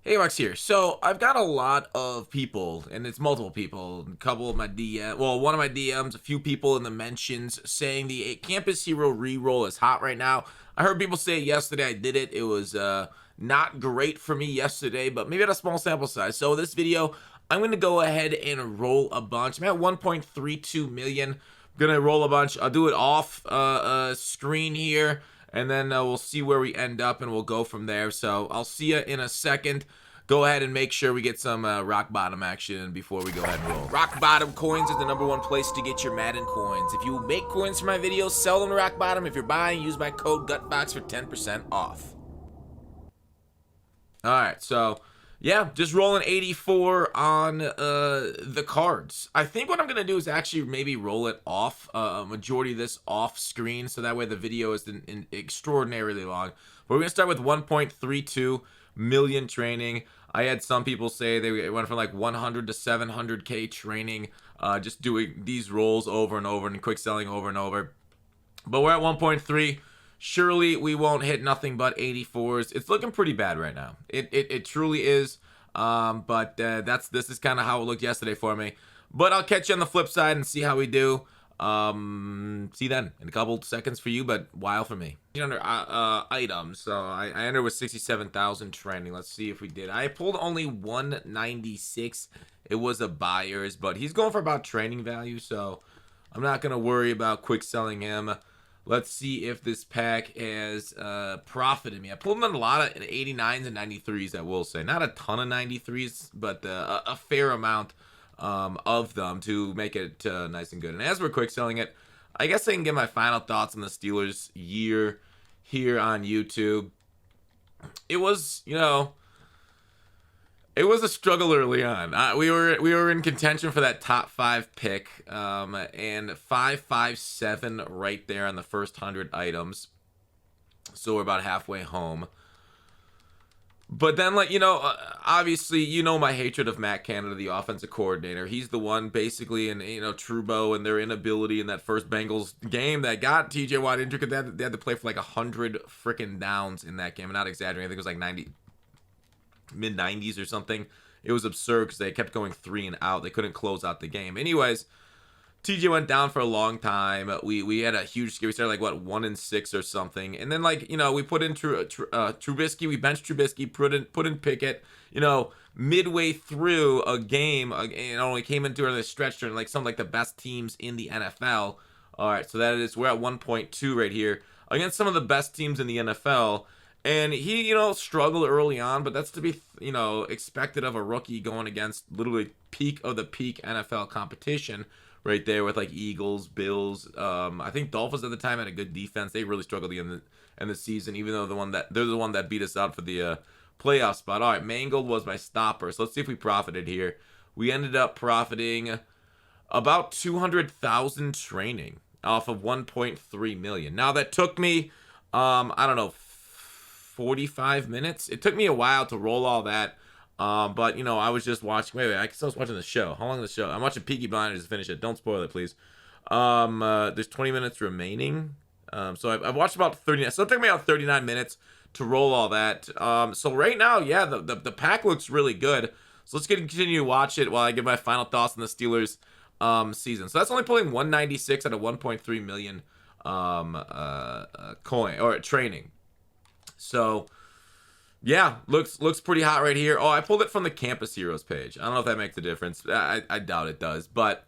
Hey, Max here. So I've got a lot of people, and it's multiple people. A couple of my one of my DMs, a few people in the mentions saying the Campus Hero reroll is hot right now. I heard people say yesterday I did it. It was not great for me yesterday, but maybe at a small sample size. So this video, I'm going to go ahead and roll a bunch. I'm at 1.32 million. I'm gonna roll a bunch. I'll do it off screen here, and then we'll see where we end up, and we'll go from there. So I'll see you in a second. Go ahead and make sure we get some rock bottom action before we go ahead and roll. Rock bottom coins is the #1 place to get your Madden coins. If you make coins for my videos, sell them to rock bottom. If you're buying, use my code GUTBOX for 10% off. All right, so yeah, just rolling 84 on the cards. I think what I'm gonna do is actually maybe roll it off, majority of this off screen, so that way the video isn't extraordinarily long. But we're gonna start with 1.32 million training. I had some people say they went from like 100 to 700k training, just doing these rolls over and over and quick selling over and over. But we're at 1.3. Surely we won't hit nothing but 84s. It's looking pretty bad right now. It truly is. But this is kind of how it looked yesterday for me. But I'll catch you on the flip side and see how we do. See then in a couple seconds for you, but while for me. Under items, so I entered with 67,000 trending. Let's see if we did. I pulled only 196. It was a buyer's, but he's going for about training value, so I'm not gonna worry about quick selling him. Let's see if this pack has profited me. I pulled in a lot of 89s and 93s, I will say. Not a ton of 93s, but a fair amount of them to make it nice and good. And as we're quick selling it, I guess I can get my final thoughts on the Steelers year here on YouTube. It was, it was a struggle early on. We were in contention for that top 5 pick, and 557 right there on the first 100 items. So we're about halfway home. But then, obviously, my hatred of Matt Canada, the offensive coordinator. He's the one basically, and Trubo and their inability in that first Bengals game that got TJ Watt injured. They had to play for like 100 freaking downs in that game. I'm not exaggerating. I think it was like 90. Mid-90s or something. It was absurd because they kept going 3 and out. They couldn't close out the game. Anyways, TJ went down for a long time. We had a huge scare. We started 1-6 or something, and then we put in Trubisky. We benched Trubisky. Put in Pickett. Midway through a game, we came into the stretch during some of the best teams in the NFL. All right, so we're at 1.2 right here against some of the best teams in the NFL. And he, struggled early on, but that's to be, expected of a rookie going against literally peak of the peak NFL competition right there with Eagles, Bills. I think Dolphins at the time had a good defense. They really struggled in the season, even though they're the one that beat us out for the playoff spot. All right, Mangold was my stopper. So let's see if we profited here. We ended up profiting about 200,000 training off of 1.3 million. Now that took me, I don't know, 45 minutes. It took me a while to roll all that, but I was just watching. Wait, I was watching the show. How long is the show? I'm watching Peaky Blinders to finish it. Don't spoil it, please. There's 20 minutes remaining. So I've watched about 30. So it took me about 39 minutes to roll all that. So right now, yeah, the pack looks really good. So let's continue to watch it while I give my final thoughts on the Steelers season. So that's only pulling 196 out of 1.3 million coin or training. So, yeah, looks pretty hot right here. Oh, I pulled it from the Campus Heroes page. I don't know if that makes a difference. I doubt it does. But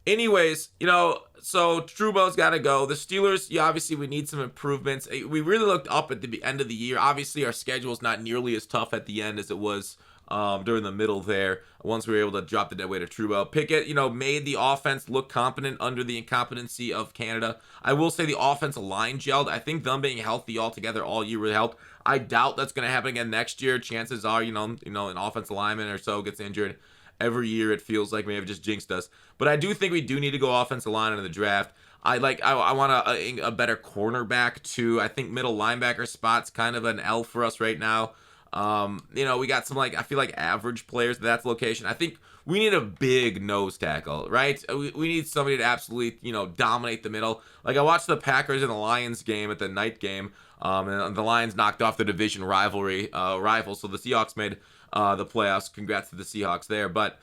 anyways, so Trubo's got to go. The Steelers, obviously we need some improvements. We really looked up at the end of the year. Obviously, our schedule is not nearly as tough at the end as it was during the middle there, once we were able to drop the dead weight of Trubo. Pickett, made the offense look competent under the incompetency of Canada. I will say the offensive line gelled. I think them being healthy altogether all year really helped. I doubt that's going to happen again next year. Chances are, an offensive lineman or so gets injured every year. It feels like maybe just jinxed us. But I do think we do need to go offensive line in the draft. I want a better cornerback too. I think middle linebacker spot's kind of an L for us right now. We got some I feel like average players at that location. I think we need a big nose tackle, right? We need somebody to absolutely, dominate the middle. I watched the Packers and the Lions game at the night game. And the Lions knocked off the division rival, so the Seahawks made the playoffs. Congrats to the Seahawks there. But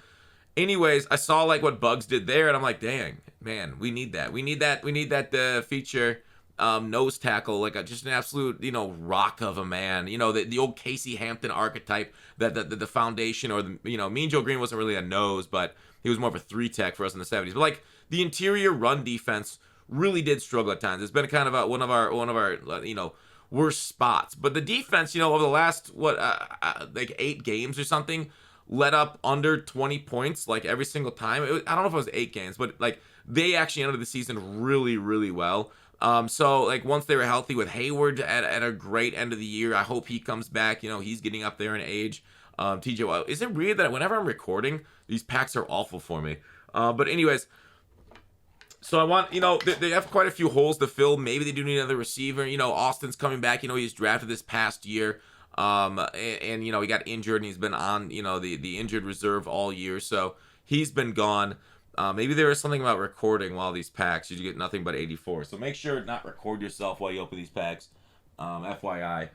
anyways, I saw like what Bugs did there, and I'm like, dang, man, we need that. We need that feature nose tackle, like just an absolute, rock of a man. The old Casey Hampton archetype, that the foundation, or Mean Joe Green wasn't really a nose, but he was more of a 3-tech for us in the 70s. But like the interior run defense really did struggle at times. It's been kind of one of our worst spots. But the defense, over the last like 8 games or something, let up under 20 points like every single time. I don't know if it was 8 games, but like they actually ended the season really, really well. So like once they were healthy, with Hayward at a great end of the year, I hope he comes back. He's getting up there in age. TJ Watt. Is it weird that whenever I'm recording, these packs are awful for me? But anyways, so I want, they have quite a few holes to fill. Maybe they do need another receiver. Austin's coming back. He's drafted this past year. And he got injured, and he's been on, the injured reserve all year. So he's been gone. Maybe there is something about recording while these packs. You get nothing but 84. So make sure not record yourself while you open these packs. FYI.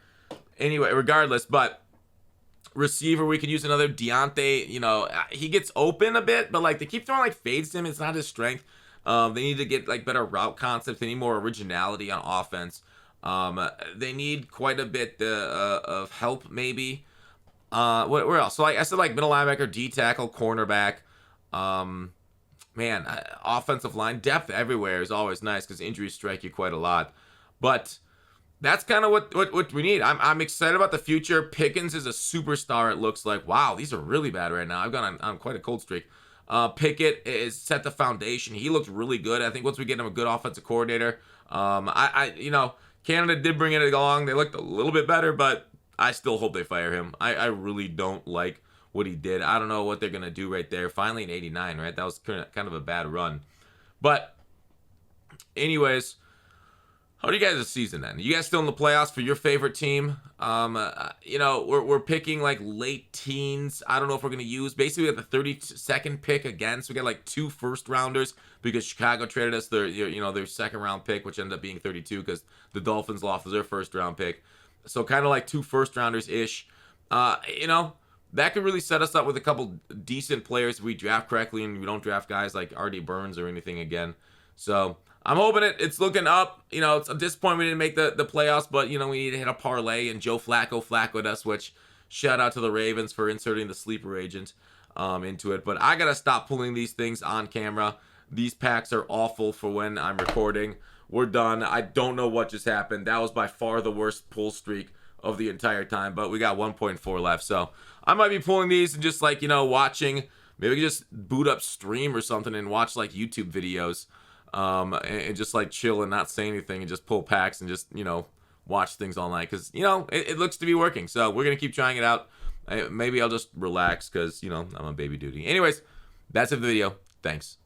Anyway, regardless, but receiver, we could use another Deontay. He gets open a bit, but like they keep throwing like fades to him. It's not his strength. They need to get like better route concepts. They need more originality on offense. They need quite a bit of help, maybe. Where else? So like I said, like middle linebacker, D tackle, cornerback. Offensive line depth everywhere is always nice because injuries strike you quite a lot. But that's kind of what we need. I'm excited about the future. Pickens is a superstar. It looks like. Wow, these are really bad right now. I've gone on quite a cold streak. Pickett is set the foundation. He looks really good. I think once we get him a good offensive coordinator, Canada did bring it along. They looked a little bit better, but I still hope they fire him. I really don't like what he did. I don't know what they're going to do right there. Finally in 89, right? That was kind of a bad run. But anyways, how do you guys this season then? You guys still in the playoffs for your favorite team? We're picking like late teens. I don't know if we're going to use. Basically, we got the 32nd pick again. So we got like 2 first-rounders because Chicago traded us their second-round pick, which ended up being 32 because the Dolphins lost their first-round pick. So kind of like 2 first-rounders-ish. That could really set us up with a couple decent players if we draft correctly and we don't draft guys like R.D. Burns or anything again. So I'm hoping it's looking up. It's a disappointment we didn't make the playoffs, but, we need to hit a parlay, and Joe Flacco'd us, which shout out to the Ravens for inserting the sleeper agent into it. But I got to stop pulling these things on camera. These packs are awful for when I'm recording. We're done. I don't know what just happened. That was by far the worst pull streak of the entire time, but we got 1.4 left. So I might be pulling these and just like, watching. Maybe we can just boot up Stream or something and watch like YouTube videos. And just like chill and not say anything and just pull packs and just, watch things all night. Because, it looks to be working. So we're going to keep trying it out. Maybe I'll just relax because, I'm on baby duty. Anyways, that's it for the video. Thanks.